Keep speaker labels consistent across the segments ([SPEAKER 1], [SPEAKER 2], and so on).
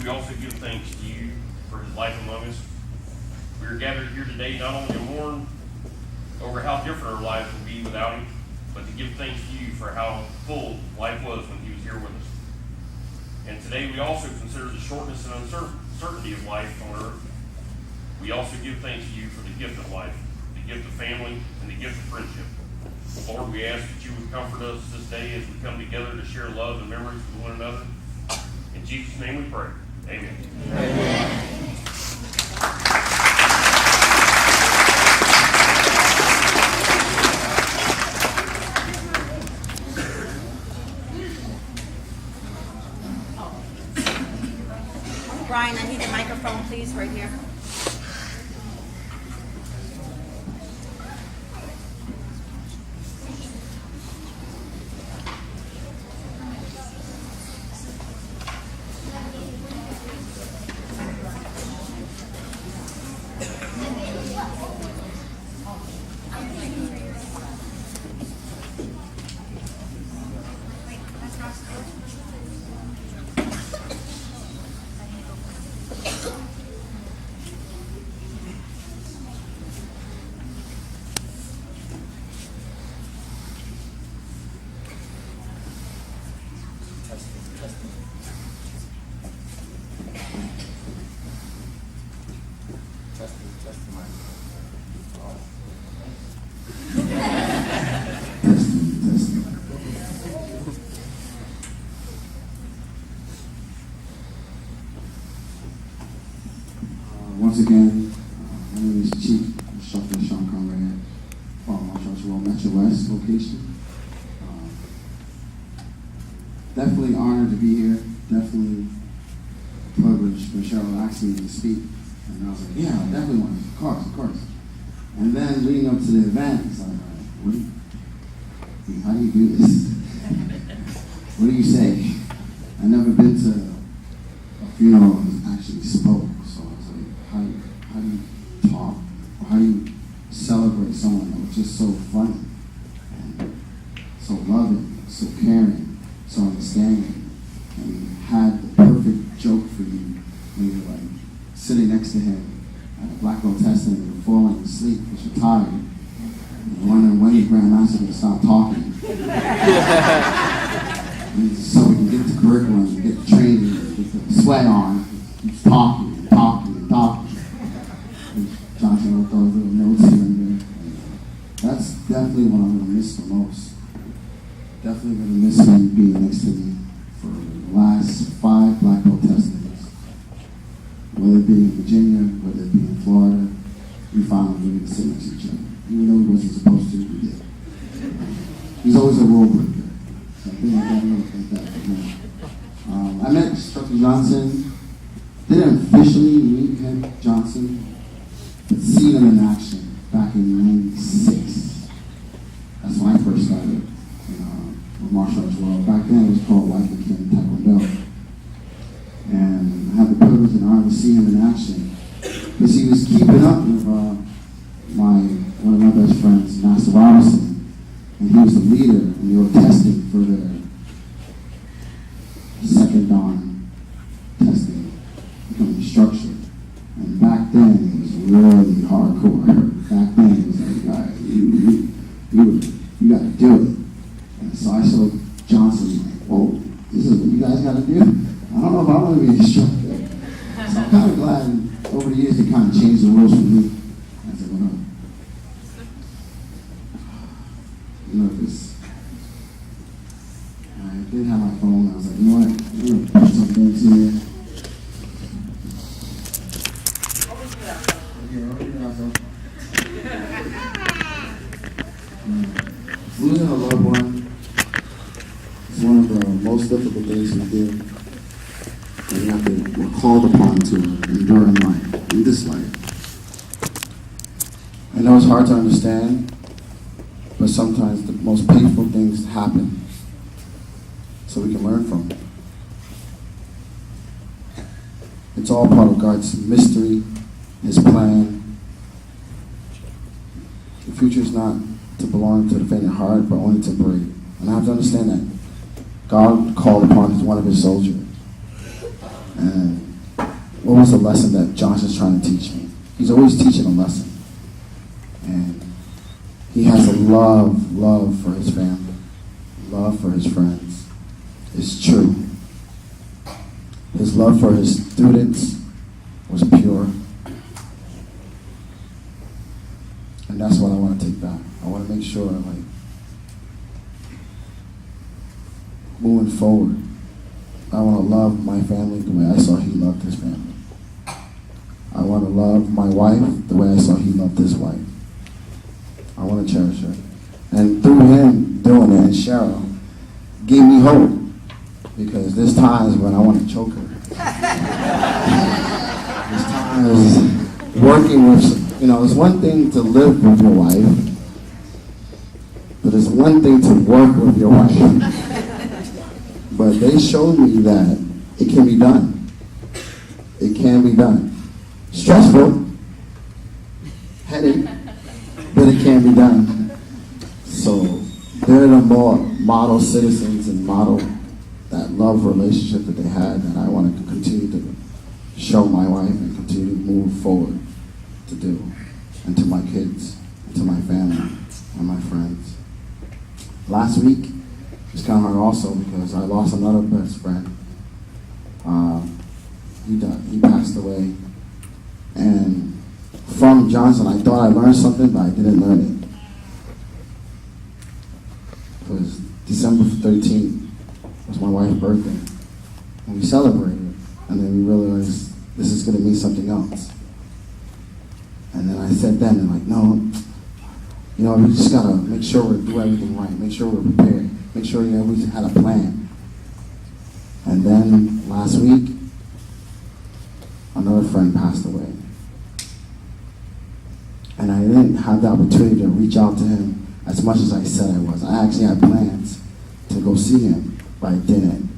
[SPEAKER 1] we also give thanks to you for his life among us. We are gathered here today not only to mourn over how different our lives would be without him, but to give thanks to you for how full life was when he was here with us. And today we also consider the shortness and uncertainty of life on earth. We also give thanks to you for the gift of life, the gift of family, and the gift of friendship. Lord, we ask that you would comfort us this day as we come together to share love and memories with one another. In Jesus' name we pray. Amen. Amen.
[SPEAKER 2] Brian, I need the microphone, please, right here.
[SPEAKER 3] Once again, my name is Chief Instructor Sean Conrad from Marshall Road Metro West location. Definitely honored to be here. Definitely privileged. Michelle asked me to speak, and I was like, "Yeah, I definitely want to. Of course." And then leading up to the event, it's like, how do you do this? What do you say? I've never been to a funeral that actually spoke. How do you talk, or how do you celebrate someone that was just so funny, and so loving, so caring, so understanding, and had the perfect joke for you when you were like sitting next to him at a Black Belt testing and you're falling asleep because you're tired, and you're wondering when your grandmaster going to stop talking, and so we can get the curriculum, and get the training, get the sweat on, keep talking. Johnson will throw little notes here and there. That's definitely what I'm going to miss the most. Definitely going to miss him being next to me for the last 5 Black Belt testings. Whether it be in Virginia, whether it be in Florida, we found a way to sit next to each other. Even though he wasn't supposed to, we did. He's always a rule breaker. So I think I got to look like that for him. I met Instructor Johnson. Didn't officially meet him, Johnson, but seen him in action back in '96. That's when I first started with martial arts world. Back then it was called Wycliffe King Taekwondo. And I had the privilege and honor to see him in action because he was keeping up with one of my best friends, Master Robinson, and he was the leader, and they were testing for their second dawn testing. Becoming structured. And back then it was really hardcore. Back then it was like, guys, you gotta do it. And so I saw Johnson like, whoa, this is what you guys gotta do. I don't know if I want to be an instructor. So I'm kind of glad over the years they kind of changed the rules for me. I said, well, this. I did have my phone. I was like, you know what? I'm going to put something into here. Losing a loved one is one of the most difficult things we do. And we're called upon to endure in life, in this life. I know it's hard to understand, but sometimes the most painful things happen so we can learn from it. It's all part of God's mystery, His plan. The future is not to belong to the faint of heart, but only to the brave. And I have to understand that God called upon one of His soldiers. And what was the lesson that Johnson's trying to teach me? He's always teaching a lesson. And he has a love for his family, love for his friends. It's true. His love for his students was pure. And that's what I want to take back. I want to make sure, like, moving forward, I want to love my family the way I saw he loved his family. I want to love my wife the way I saw he loved his wife. I want to cherish her. And through him doing it, and Cheryl gave me hope, because there's times when I want to choke her. There's times working with, it's one thing to live with your wife, but it's one thing to work with your wife. But they showed me that it can be done. It can be done. Stressful, headache, but it can be done. So they're the more model citizens and model that love relationship that they had, and I want to continue to show my wife and continue to move forward to do, and to my kids, and to my family, and my friends. Last week, it's kind of hard also because I lost another best friend. He passed away. And from Johnson, I thought I learned something, but I didn't learn it. It was December 13th. It was my wife's birthday. And we celebrated. And then we realized this is going to mean something else. And then I said then, and like, no, we just got to make sure we do everything right. Make sure we're prepared. Make sure we had a plan. And then last week, another friend passed away. And I didn't have the opportunity to reach out to him as much as I said I was. I actually had plans to go see him, but I didn't.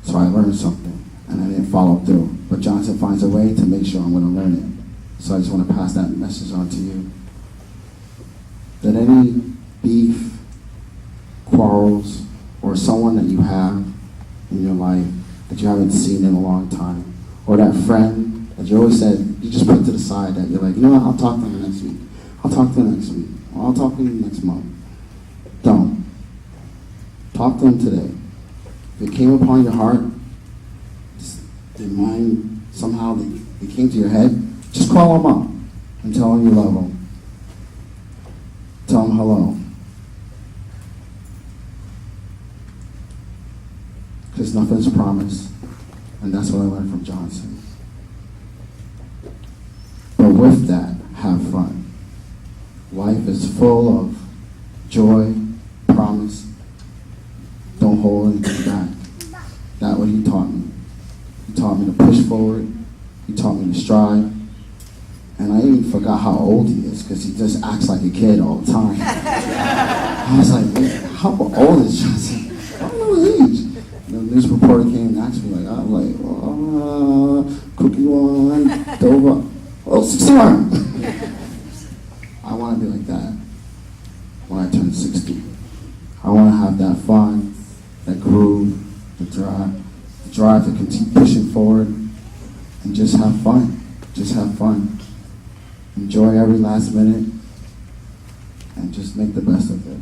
[SPEAKER 3] So I learned something, and I didn't follow through. But Johnson finds a way to make sure I'm going to learn it. So I just want to pass that message on to you. That any beef, quarrels, or someone that you have in your life that you haven't seen in a long time, or that friend that you always said, you just put to the side, that you're like, what, I'll talk to them next week. I'll talk to them next week. Or I'll talk to them next month. Don't. Talk to them today. If it came upon your heart, your mind, somehow it came to your head, just call them up and tell them you love them. Tell them hello. Because nothing's promised. And that's what I learned from Johnson. But with that, have fun. Life is full of joy, promise. Don't hold anything back. That's what he taught me. He taught me to push forward. He taught me to strive. And I even forgot how old he is, because he just acts like a kid all the time. I was like, wait, how old is Johnson? I don't know his age. The news reporter came and asked me, I'm like, cookie one, Dover. Oh, 61. I want to be like that when I turn 60. I want to have that fun, that groove, the drive to continue pushing forward, and just have fun. Just have fun. Enjoy every last minute, and just make the best of it.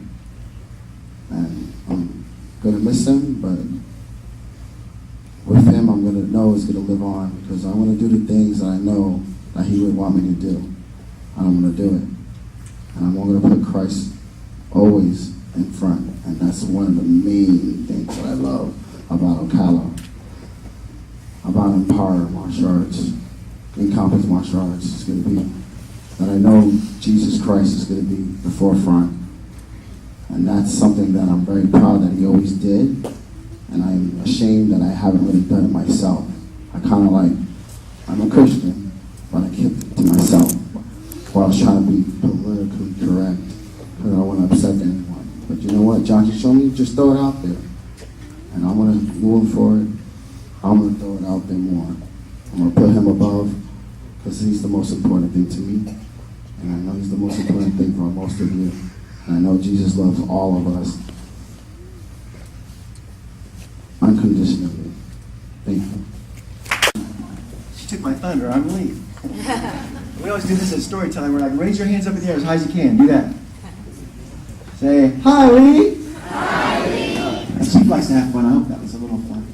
[SPEAKER 3] And I'm going to miss him, but with him, I'm going to know it's going to live on, because I want to do the things that I know that he would want me to do. And I'm going to do it. And I'm going to put Christ always in front. And that's one of the main things that I love about Ocala, about Empower Martial Arts, Encompass Martial Arts. It's going to be that I know Jesus Christ is going to be the forefront. And that's something that I'm very proud that he always did. And I'm ashamed that I haven't really done it myself. I kind of like, I'm a Christian, but I kept it to myself while I was trying to be politically correct, because I don't want to upset anyone. But you know what, John, you showed me, just throw it out there. And I'm going to move forward. I'm going to throw it out there more. I'm going to put him above, because he's the most important thing to me. And I know he's the most important thing for most of you. And I know Jesus loves all of us unconditionally. Thank you.
[SPEAKER 4] She took my thunder. I'm late. We always do this at storytelling. We're like, raise your hands up in the air as high as you can. Do that. Say, hi, Lee. Hi, Lee. And she likes to have fun. I hope that was a little fun.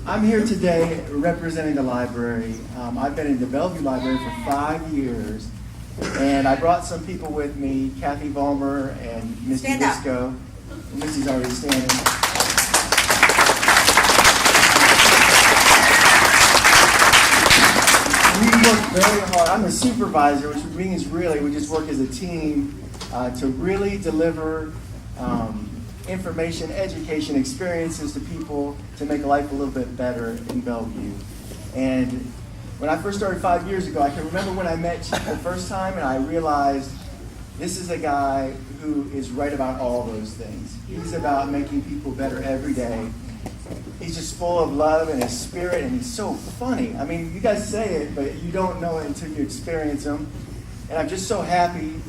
[SPEAKER 4] I'm here today representing the library. I've been in the Bellevue Library for 5 years. And I brought some people with me, Kathy Vollmer and Misty
[SPEAKER 2] Stand up.
[SPEAKER 4] Visco. Misty's already standing. We work very hard. I'm a supervisor, which means really we just work as a team to really deliver information, education, experiences to people to make life a little bit better in Bellevue. And when I first started 5 years ago, I can remember when I met Chief the first time, and I realized this is a guy who is right about all those things. He's about making people better every day. He's just full of love and his spirit, and he's so funny. I mean, you guys say it, but you don't know it until you experience him. And I'm just so happy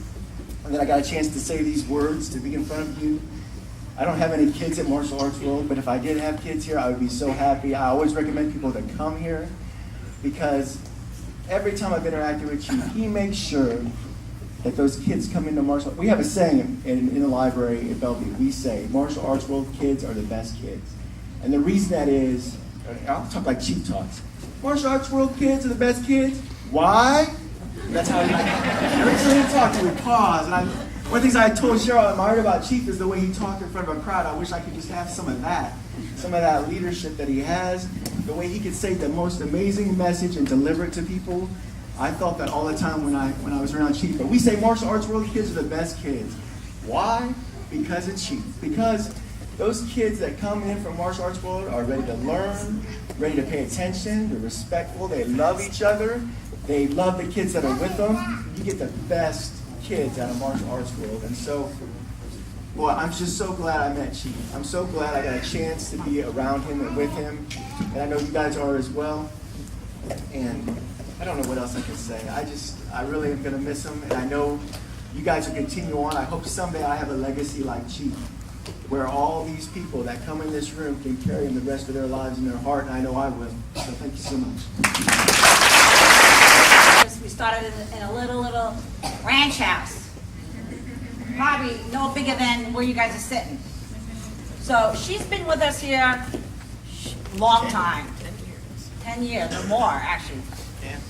[SPEAKER 4] that I got a chance to say these words, to be in front of you. I don't have any kids at Martial Arts World, but if I did have kids here, I would be so happy. I always recommend people to come here because every time I've interacted with Chief, he makes sure that those kids come into martial arts. We have a saying in the library at Bellevue. We say, Martial Arts World kids are the best kids. And the reason that is, I'll talk like Chief talks. Martial Arts World kids are the best kids. Why? That's how every time he talks, we pause. And one of the things I told Cheryl I admired about Chief is the way he talked in front of a crowd. I wish I could just have some of that leadership that he has, the way he could say the most amazing message and deliver it to people. I felt that all the time when I was around Chief. But we say Martial Arts World kids are the best kids. Why? Because of Chief. Because those kids that come in from Martial Arts World are ready to learn, ready to pay attention, they're respectful, they love each other, they love the kids that are with them. You get the best kids out of Martial Arts World. And so, boy, I'm just so glad I met Chief. I'm so glad I got a chance to be around him and with him. And I know you guys are as well. And I don't know what else I can say. I really am going to miss him. And I know you guys will continue on. I hope someday I have a legacy like Chief, where all these people that come in this room can carry him the rest of their lives in their heart. And I know I will. So thank you so much.
[SPEAKER 2] We started in a little ranch house, probably no bigger than where you guys are sitting. So she's been with us here long time, 10 years or more actually.
[SPEAKER 5] Yeah.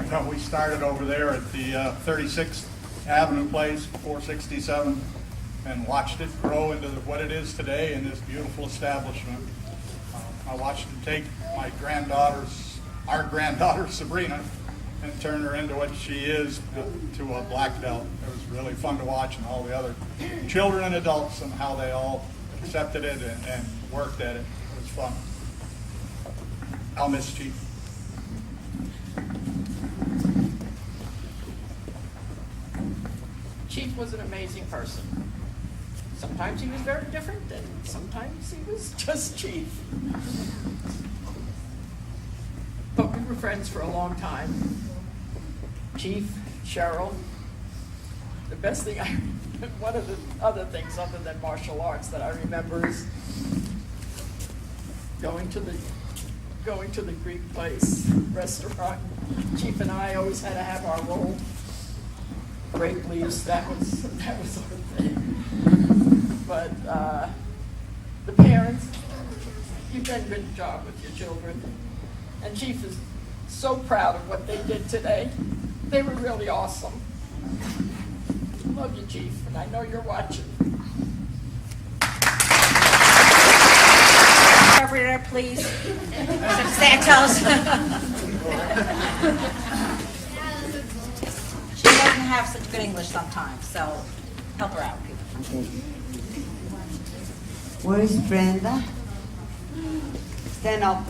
[SPEAKER 6] No, we started over there at the 36th Avenue place, 467, and watched it grow into what it is today in this beautiful establishment. I watched it take our granddaughter Sabrina, and turn her into what she is to a black belt. It was really fun to watch, and all the other children and adults and how they all accepted it and worked at it. It was fun. I'll miss Chief.
[SPEAKER 5] Chief was an amazing person. Sometimes he was very different, and sometimes he was just Chief. But we were friends for a long time. Chief, Cheryl. The best thing one of the other things other than martial arts that I remember is going to the Greek place restaurant. Chief and I always had to have our roll. Grape leaves, that was our thing. But the parents, you've done a good job with your children. And Chief is so proud of what they did today. They were really awesome. I love you, Chief, and I know you're watching.
[SPEAKER 2] Interpreter, please. Mr. Santos. She doesn't have such good English sometimes, so help her out, people.
[SPEAKER 7] Where is Brenda? Stand up.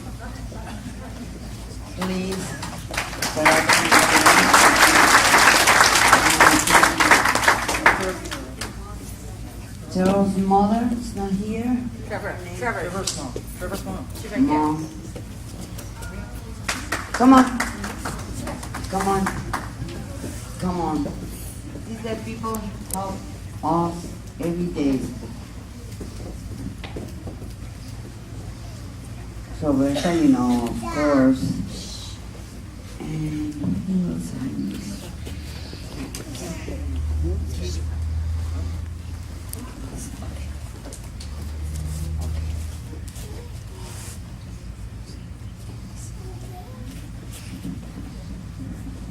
[SPEAKER 7] Please. Cheryl's mother is not here.
[SPEAKER 2] Trevor.
[SPEAKER 1] Trevor's mom.
[SPEAKER 2] She's right there.
[SPEAKER 7] Mom. Come on. Come on. Come on. These are people help us every day. Roberta, you know, of course. And who else I miss?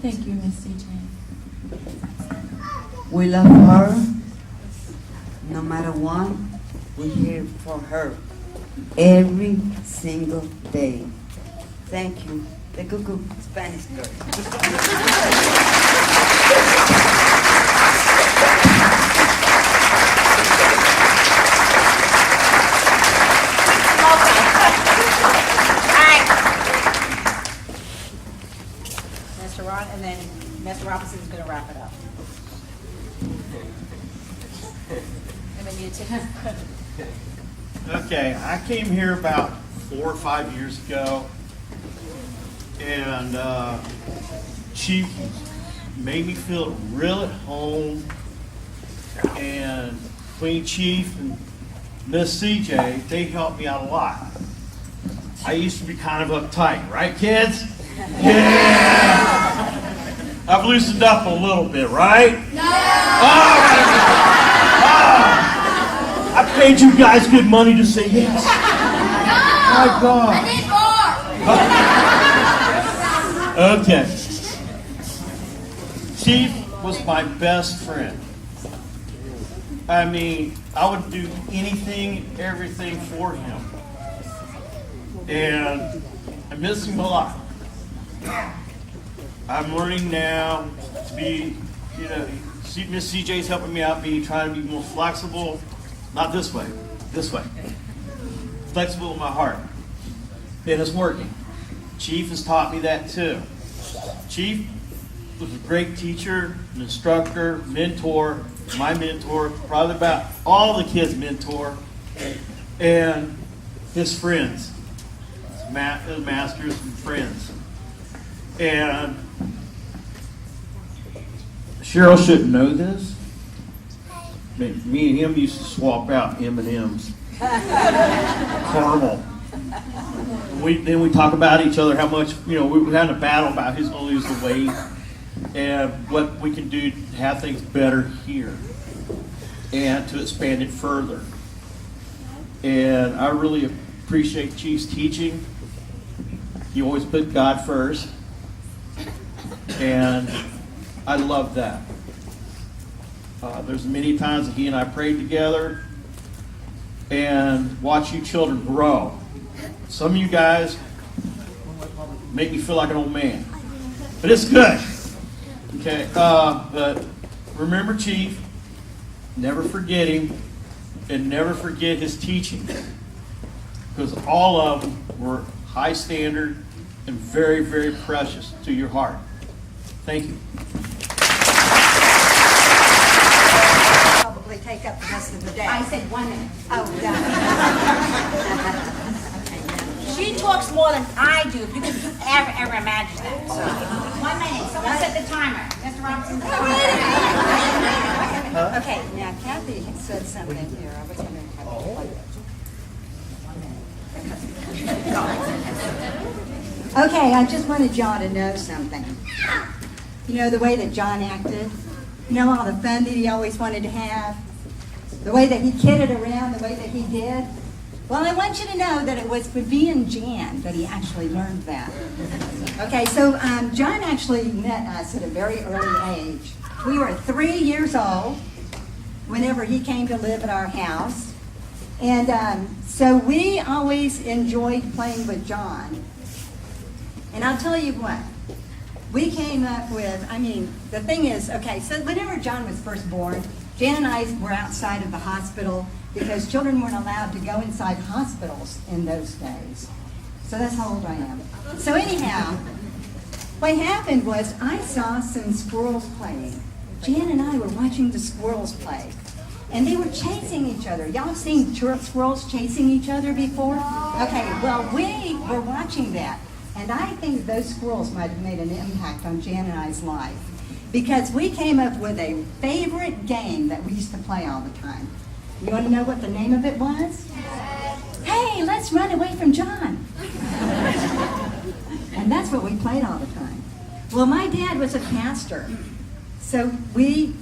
[SPEAKER 8] Thank you, Miss CJ.
[SPEAKER 7] We love her. No matter what, we're here for her every single day. Thank you. The Cuckoo Spanish girl.
[SPEAKER 2] Mr. Ron, and then Mr. Robinson's gonna wrap it up. Anybody need a ticket?
[SPEAKER 9] Okay, I came here about 4 or 5 years ago, and Chief made me feel real at home, and Queen Chief and Miss CJ, they helped me out a lot. I used to be kind of uptight, right, kids? Yeah! I've loosened up a little bit, right? No! I paid you guys good money to say yes. My God. I need more. Okay. Chief was my best friend. I mean, I would do anything, everything for him. And I miss him a lot. I'm learning now to be, Miss CJ's helping me out, trying to be more flexible. Not this way, this way. Flexible in my heart. And it's working. Chief has taught me that too. Chief was a great teacher, an instructor, mentor, my mentor, probably about all the kids' mentor, and his friends, his masters and friends. And Cheryl shouldn't know this. Me and him used to swap out M&Ms, caramel. Then we talk about each other, how much, we were having a battle about who's going to lose the weight and what we can do to have things better here and to expand it further. And I really appreciate Chief's teaching. He always put God first. And I love that. There's many times that he and I prayed together and watch you children grow. Some of you guys make me feel like an old man, but it's good. Okay, but remember Chief, never forget him, and never forget his teaching, because all of them were high standard and very, very precious to your heart. Thank you.
[SPEAKER 2] Probably take up the rest of the day.
[SPEAKER 10] I said 1 minute.
[SPEAKER 2] Oh, she talks more than I do, if you could ever imagine that. So, 1 minute, someone set the timer. Mr. Robinson.
[SPEAKER 10] Okay, now Kathy had said something here. I was wondering how to play it. Okay, I just wanted John to know something. You know, the way that John acted, all the fun that he always wanted to have, the way that he kidded around, the way that he did. Well, I want you to know that it was with me and Jan that he actually learned that. Okay, so John actually met us at a very early age. We were 3 years old whenever he came to live at our house. And so we always enjoyed playing with John. And I'll tell you what, we came up with, the thing is, okay, so whenever John was first born, Jan and I were outside of the hospital because children weren't allowed to go inside hospitals in those days. So that's how old I am. So anyhow, what happened was I saw some squirrels playing. Jan and I were watching the squirrels play. And they were chasing each other. Y'all seen squirrels chasing each other before? Okay, well, we were watching that. And I think those squirrels might have made an impact on Jan and I's life. Because we came up with a favorite game that we used to play all the time. You want to know what the name of it was? Hey, hey, let's run away from John. And that's what we played all the time. Well, my dad was a pastor. So he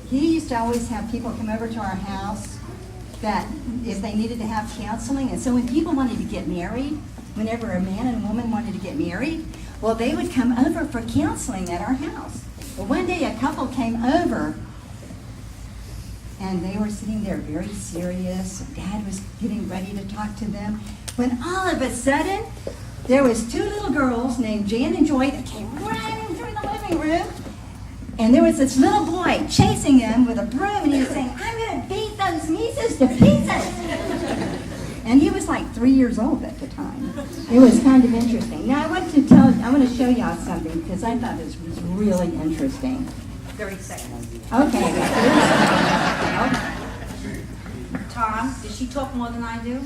[SPEAKER 10] used to always have people come over to our house that if they needed to have counseling. And so when people wanted to get married, whenever a man and a woman wanted to get married, well, they would come over for counseling at our house. Well, one day a couple came over and they were sitting there very serious. Dad was getting ready to talk to them. When all of a sudden, there was two little girls named Jan and Joy that came running through the living room. And there was this little boy chasing them with a broom, and he was saying, I'm going to beat those Mises to pieces. And he was like 3 years old at the time. It was kind of interesting. Now, I want to show y'all something, because I thought this was really interesting.
[SPEAKER 2] 30 seconds.
[SPEAKER 10] Okay.
[SPEAKER 2] Tom, did she talk more than I do?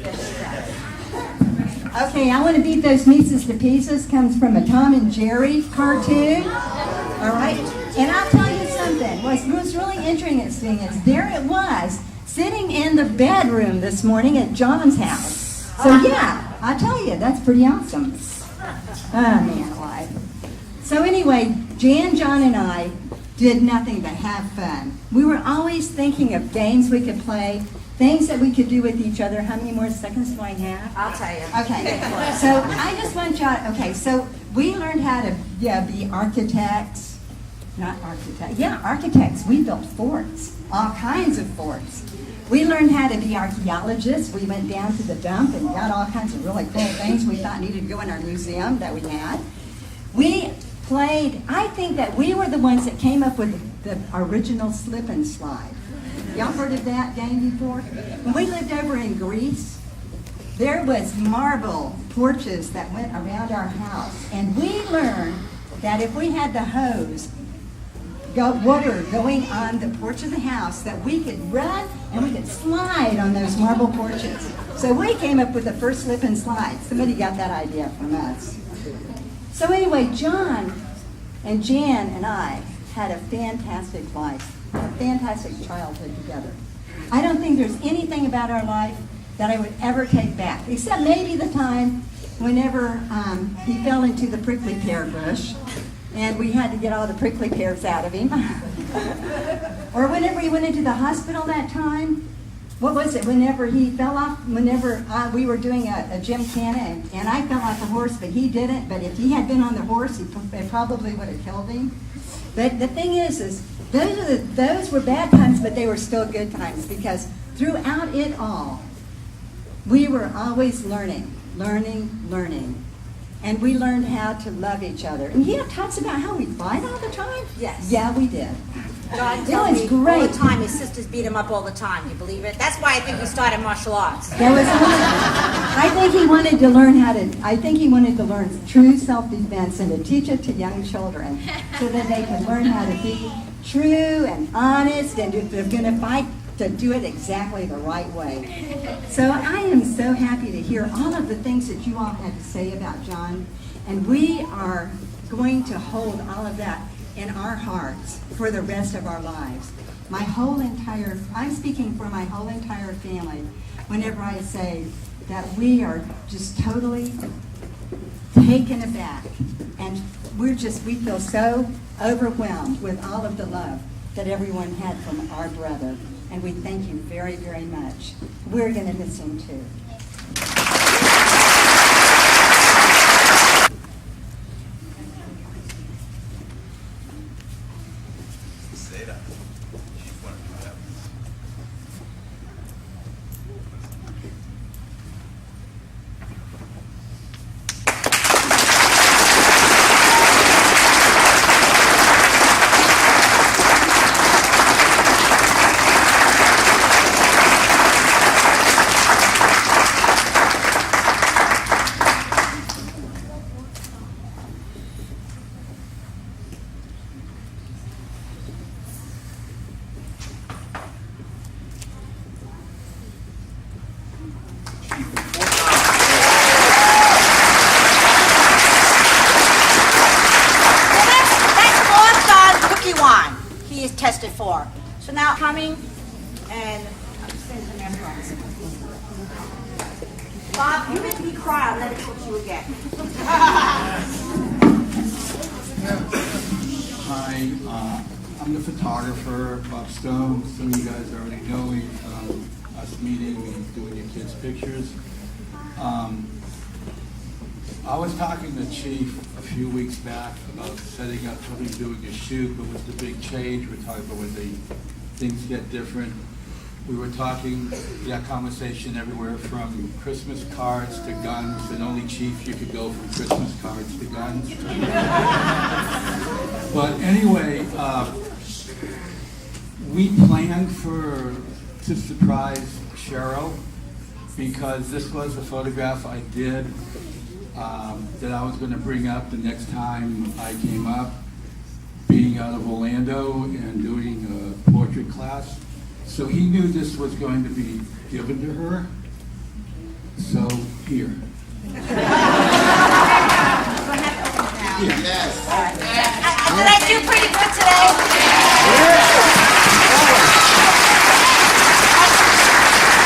[SPEAKER 2] Yes, she does.
[SPEAKER 10] Okay, I want to beat those Mises to pieces comes from a Tom and Jerry cartoon. All right? And I'll tell you something. What's really interesting is there it was, sitting in the bedroom this morning at John's house. So yeah, I tell you, that's pretty awesome. Oh, man alive. So anyway, Jan, John, and I did nothing but have fun. We were always thinking of games we could play, things that we could do with each other. How many more seconds do I have?
[SPEAKER 2] I'll tell you.
[SPEAKER 10] Okay, so I just want y'all, okay, so we learned how to be architects, not architects, architects. We built forts, all kinds of forts. We learned how to be archaeologists. We went down to the dump and got all kinds of really cool things we thought needed to go in our museum that we had. We played, I think that we were the ones that came up with the original slip and slide. Y'all heard of that game before? When we lived over in Greece, there was marble porches that went around our house. And we learned that if we had the hose, water going on the porch of the house, that we could run and we could slide on those marble porches. So we came up with the first slip and slide. Somebody got that idea from us. So anyway, John and Jan and I had a fantastic life, a fantastic childhood together. I don't think there's anything about our life that I would ever take back, except maybe the time whenever he fell into the prickly pear bush and we had to get all the prickly pears out of him. Or whenever he went into the hospital that time. What was it? Whenever he fell off, whenever we were doing a gymkhana and I fell off the horse, but he didn't. But if he had been on the horse, it probably would have killed him. But the thing is those were bad times, but they were still good times, because throughout it all, we were always learning. And we learned how to love each other. And he talks about how we fight all the time.
[SPEAKER 2] Yes.
[SPEAKER 10] Yeah, we did.
[SPEAKER 2] John
[SPEAKER 10] It
[SPEAKER 2] tells
[SPEAKER 10] was
[SPEAKER 2] me
[SPEAKER 10] great.
[SPEAKER 2] all the time his sisters beat him up all the time. You believe it? That's why I think he started martial arts.
[SPEAKER 10] There was I think he wanted to learn true self-defense and to teach it to young children so that they could learn how to be true and honest, and if they're going to fight, to do it exactly the right way. So I am so happy to hear all of the things that you all had to say about John, and we are going to hold all of that in our hearts for the rest of our lives. I'm speaking for my whole entire family whenever I say that we are just totally taken aback, and we feel so overwhelmed with all of the love that everyone had from our brother, and we thank you very, very much. We're going to miss him too.
[SPEAKER 2] Tested for. So now coming and Bob, you make me cry. I'll never talk to you again.
[SPEAKER 8] Hi, I'm the photographer, Bob Stone. Some of you guys already know me from us meeting and doing your kids' pictures. I was talking to Chief a few weeks back about setting up, probably doing a shoot, but with the big change, we're talking about when things get different. We were talking, that conversation everywhere from Christmas cards to guns, and only Chief, you could go from Christmas cards to guns. But anyway, we planned to surprise Cheryl because this was a photograph I did that I was going to bring up the next time I came up, being out of Orlando and doing a portrait class. So he knew this was going to be given to her. So here.
[SPEAKER 3] Yes.
[SPEAKER 2] Did I do pretty good today?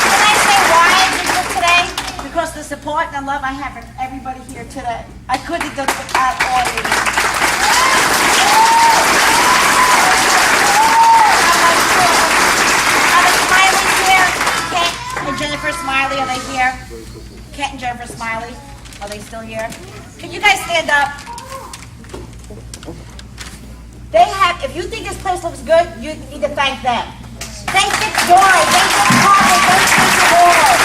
[SPEAKER 2] Can I say why I did good today? Because the support and the love I have from everybody here today. I couldn't have done it without all of you. Are the Smileys here? Kent and Jennifer Smiley, are they here? Kent and Jennifer Smiley, are they still here? Can you guys stand up? They have, if you think this place looks good, you need to thank them. Thank Dick Joy, thank Dick Carter, thank Dick Ward.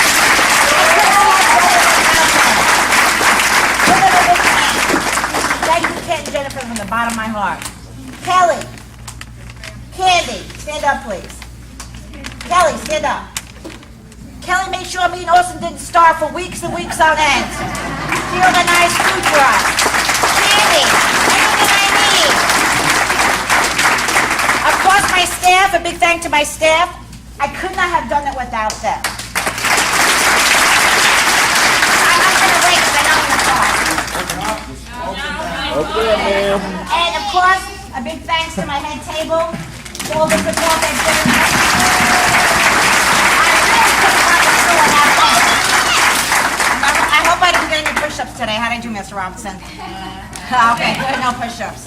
[SPEAKER 2] Thank you, Kent and Jennifer, from the bottom of my heart. Kelly, Candy, stand up, please. Kelly, stand up. Kelly made sure me and Austin didn't starve for weeks and weeks on end. She organized food for us. Candy, everything I need. Of course, my staff, a big thank to my staff. I could not have done it without them. I'm not going to wait because I know I'm going to talk. And of course, a big thanks to my head table, to all the support they've given us. I hope I didn't get any push-ups today. How did I do, Mr. Robinson? Okay, good, no push-ups.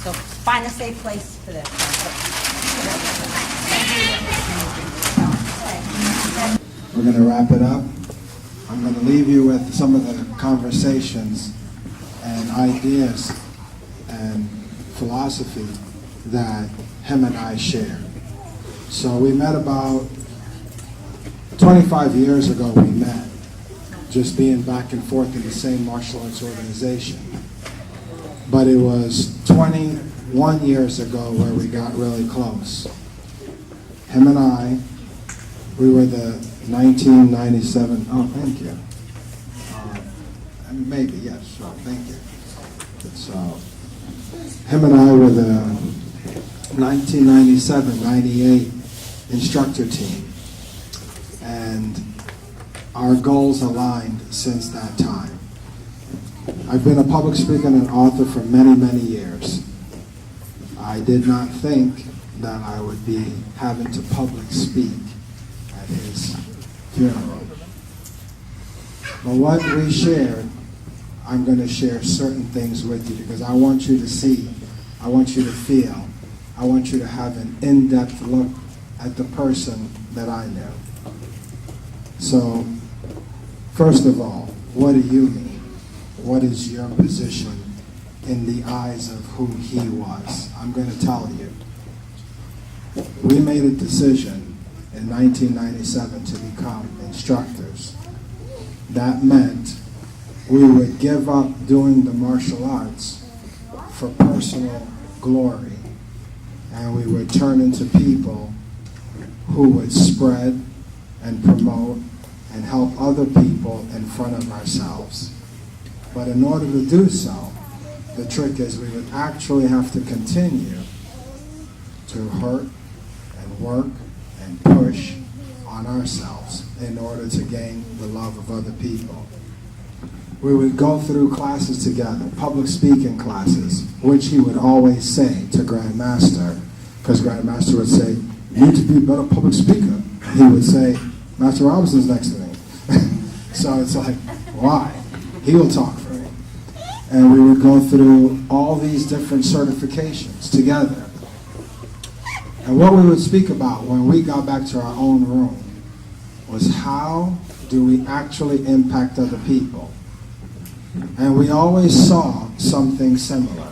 [SPEAKER 2] So find a safe place for this.
[SPEAKER 11] We're going to wrap it up. I'm going to leave you with some of the conversations and ideas and philosophy that him and I share. So we met about 25 years ago. We met, just being back and forth in the same martial arts organization. But it was 21 years ago where we got really close. Him and I, we were the 1997, oh, thank you. Maybe, yes, so thank you. So, him and I were the 1997-98 instructor team. And our goals aligned since that time. I've been a public speaker and an author for many, many years. I did not think that I would be having to public speak at his funeral. But what we shared, I'm going to share certain things with you because I want you to see, I want you to feel, I want you to have an in-depth look at the person that I knew. So, first of all, what do you mean? What is your position in the eyes of who he was? I'm going to tell you. We made a decision in 1997 to become instructors. That meant we would give up doing the martial arts for personal glory, and we would turn into people who would spread and promote and help other people in front of ourselves. But in order to do so, the trick is we would actually have to continue to hurt and work and push on ourselves in order to gain the love of other people. We would go through classes together, public speaking classes, which he would always say to Grandmaster, because Grandmaster would say, "You need to be a better public speaker." He would say, "Master Robinson's next to me." So it's like, why? He will talk for me. And we would go through all these different certifications together. And what we would speak about when we got back to our own room was how do we actually impact other people? And we always saw something similar.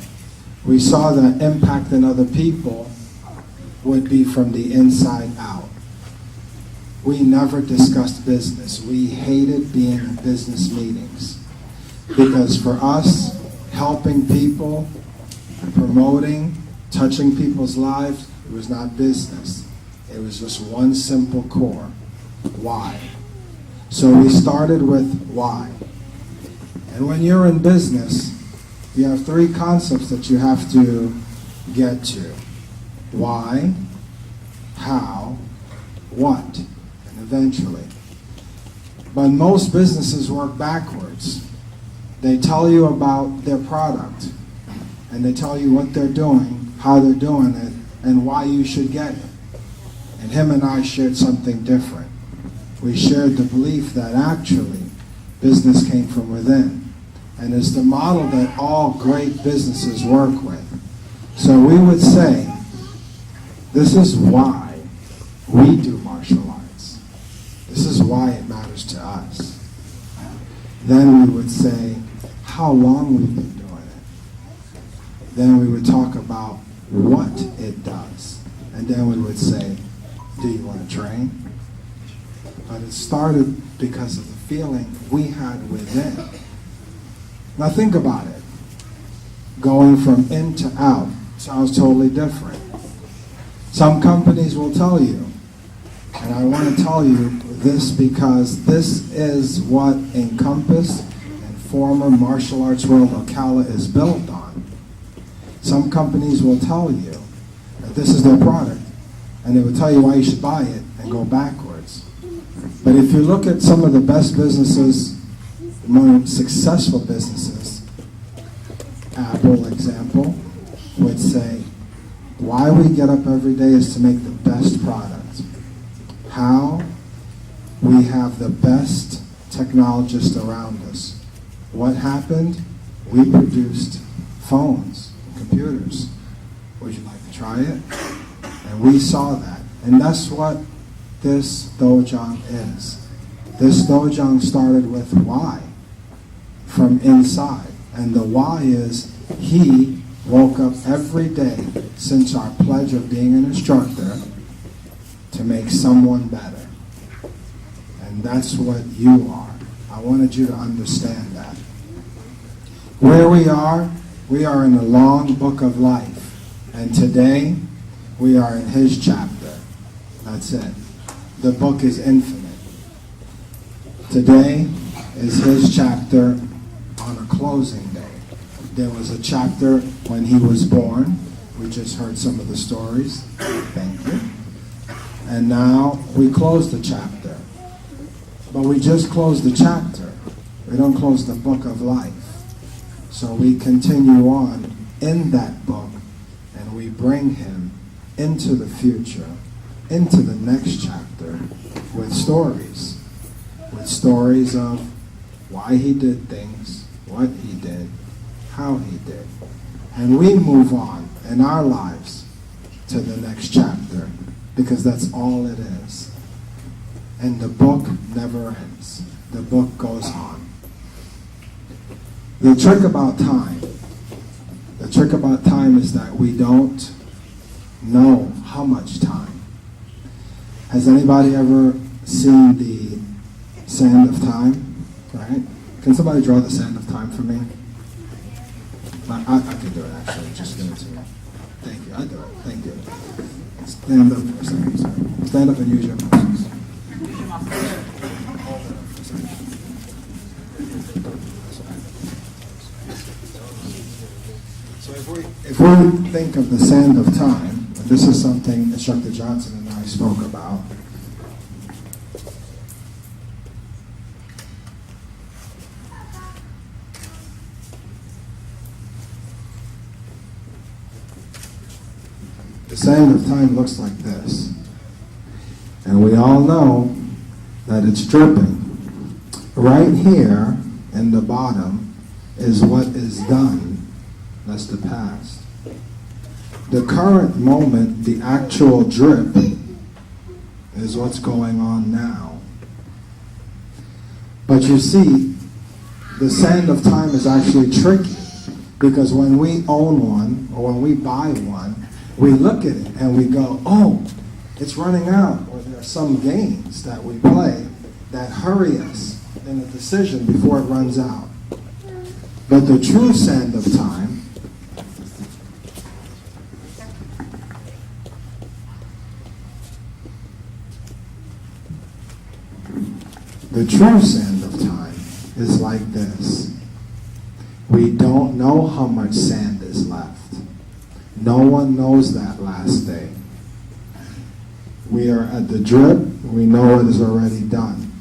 [SPEAKER 11] We saw that impacting other people would be from the inside out. We never discussed business. We hated being in business meetings. Because for us, helping people, promoting, touching people's lives, it was not business. It was just one simple core. Why? So we started with why. And when you're in business, you have three concepts that you have to get to. Why, how, what, and eventually. But most businesses work backwards. They tell you about their product, and they tell you what they're doing, how they're doing it, and why you should get it. And him and I shared something different. We shared the belief that actually business came from within. And it's the model that all great businesses work with. So we would say, this is why we do martial arts. This is why it matters to us. Then we would say how long we've been doing it. Then we would talk about what it does. And then we would say, do you want to train? But it started because of the feeling we had within. Now think about it. Going from in to out sounds totally different. Some companies will tell you, and I want to tell you this because this is what Encompass and former martial arts world Ocala is built on. Some companies will tell you that this is their product, and they will tell you why you should buy it and go backwards. But if you look at some of the best businesses, the more successful businesses, Apple example, would say, why we get up every day is to make the best product. How? We have the best technologists around us. What happened? We produced phones, computers. Would you like to try it? And we saw that. And that's what this Dojang is. This Dojang started with why, from inside. And the why is he woke up every day since our pledge of being an instructor to make someone better. And that's what you are. I wanted you to understand that. Where we are in a long book of life. And today, we are in his chapter. That's it. The book is infinite. Today is his chapter on a closing day. There was a chapter when he was born. We just heard some of the stories. Thank you. And now we close the chapter. But we just closed the chapter. We don't close the book of life. So we continue on in that book, and we bring him into the future, into the next chapter with stories. With stories of why he did things, what he did, how he did. And we move on in our lives to the next chapter because that's all it is. And the book never ends. The book goes on. The trick about time is that we don't know how much time. Has anybody ever seen the Sand of Time? Right? Can somebody draw the Sand of Time for me? I can do it actually. Just give it to me. Thank you. I do it. Thank you. Stand up for a second. Sorry. Stand up and use your muscles. So if we think of the Sand of Time, and this is something Instructor Johnson and I I spoke about. The sand of time looks like this. And we all know that it's dripping. Right here in the bottom is what is done. That's the past. The current moment, the actual drip, is what's going on now. But you see, the sand of time is actually tricky, because when we own one or when we buy one, we look at it and we go, oh, it's running out, or there are some games that we play that hurry us in a decision before it runs out. But the true sand of time is like this. We don't know how much sand is left. No one knows that last day. We are at the drip. We know it is already done.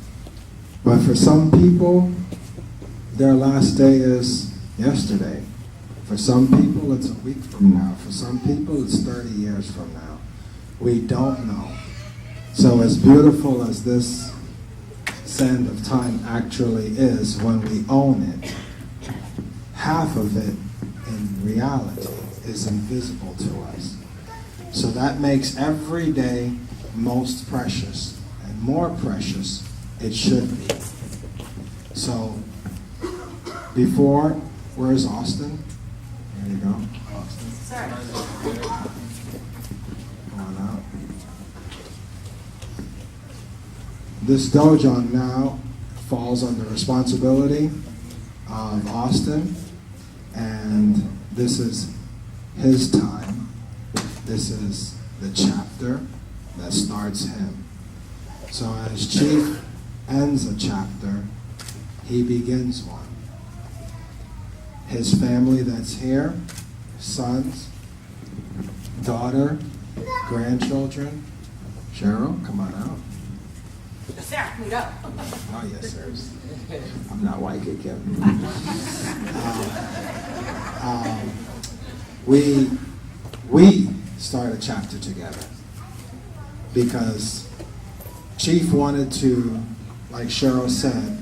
[SPEAKER 11] But for some people, their last day is yesterday. For some people, it's a week from now. For some people, it's 30 years from now. We don't know. So as beautiful as this sand of time actually is when we own it, half of it in reality is invisible to us. So that makes every day most precious, and more precious it should be. So before, where's Austin? There you go. Austin.
[SPEAKER 2] Sir.
[SPEAKER 11] Come on out. This dojon now falls under responsibility of Austin, and this is his time. This is the chapter that starts him. So as Chief ends a chapter, he begins one. His family that's here, sons, daughter, grandchildren. Cheryl, come on out.
[SPEAKER 2] Sarah, we go.
[SPEAKER 11] Oh, yes, sir. I'm not white kid, Kevin. We started a chapter together because Chief wanted to, like Cheryl said,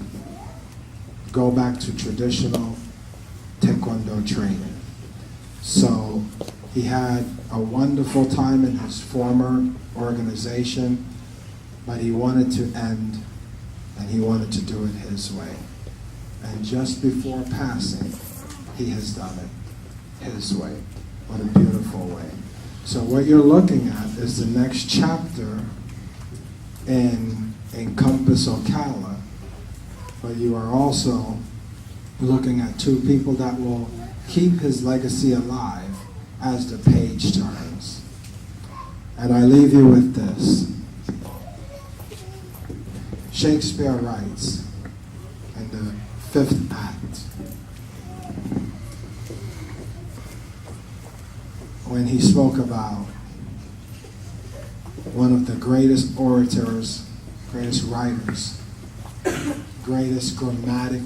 [SPEAKER 11] go back to traditional Taekwondo training. So he had a wonderful time in his former organization, but he wanted to end, and he wanted to do it his way. And just before passing, he has done it his way. What a beautiful way. So what you're looking at is the next chapter in Compass Ocala, but you are also looking at two people that will keep his legacy alive as the page turns. And I leave you with this. Shakespeare writes in the 5th act, when he spoke about one of the greatest orators, greatest writers, greatest grammatic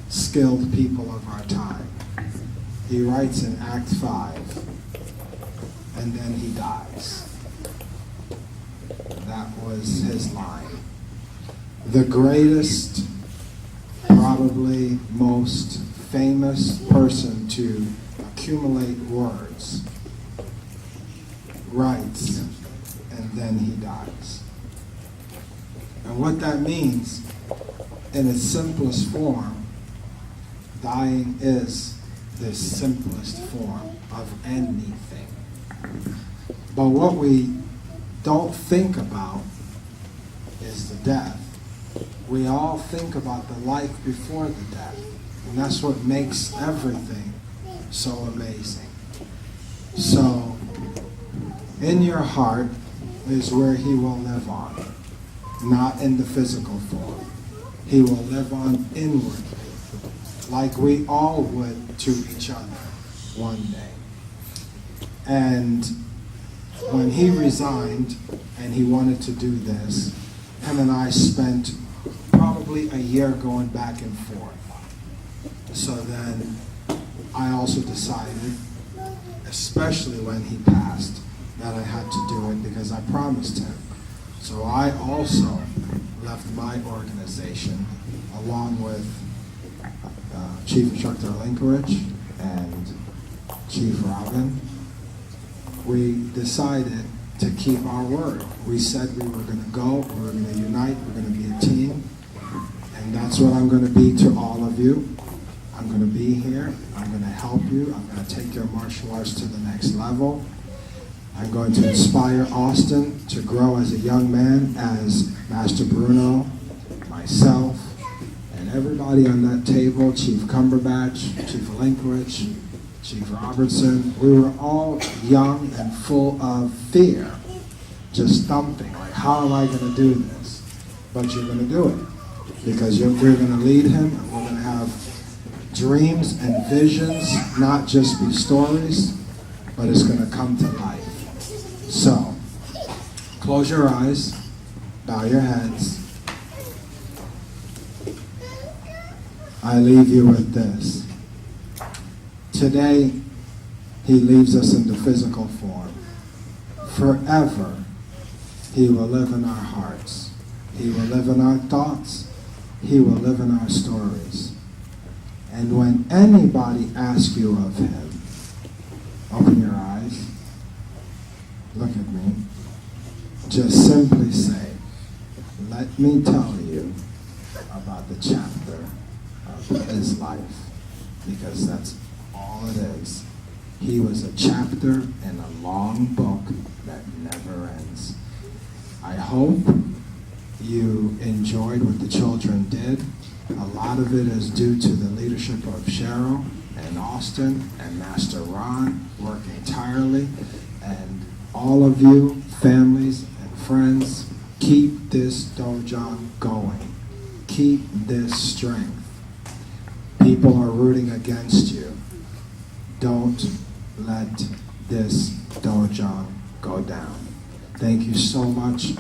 [SPEAKER 11] skilled people of our time. He writes in Act 5, and then he dies. That was his line. The greatest, probably most famous person to accumulate words writes, and then he dies. And what that means, in its simplest form, dying is the simplest form of anything. But what we don't think about is the death. We all think about the life before the death. And that's what makes everything so amazing. So, in your heart is where he will live on, not in the physical form. He will live on inwardly, like we all would to each other one day. And when he resigned and he wanted to do this, him and I spent probably a year going back and forth. So then I also decided, especially when he passed, that I had to do it because I promised him. So I also left my organization along with Chief Instructor Linkerich and Chief Robin. We decided to keep our word. We said we were going to go, we were going to unite, we're going to be a team, and that's what I'm going to be to all of you. I'm going to be here, I'm going to help you, I'm going to take your martial arts to the next level. I'm going to inspire Austin to grow as a young man, as Master Bruno, myself, and everybody on that table, Chief Cumberbatch, Chief Linkerich, Chief Robertson. We were all young and full of fear, just thumping, like, how am I going to do this? But you're going to do it, because we're going to lead him, and we're going to have dreams and visions, not just be stories, but it's going to come to life. So, close your eyes, bow your heads. I leave you with this. Today, he leaves us in the physical form. Forever, he will live in our hearts. He will live in our thoughts. He will live in our stories. And when anybody asks you of him, open your eyes, look at me, just simply say, let me tell you about the chapter of his life, because that's all it is. He was a chapter in a long book that never ends. I hope you enjoyed what the children did. A lot of it is due to the leadership of Cheryl and Austin and Master Ron working entirely, and all of you, families and friends, keep this dojo going. Keep this strength. People are rooting against you. Don't let this dojo go down. Thank you so much.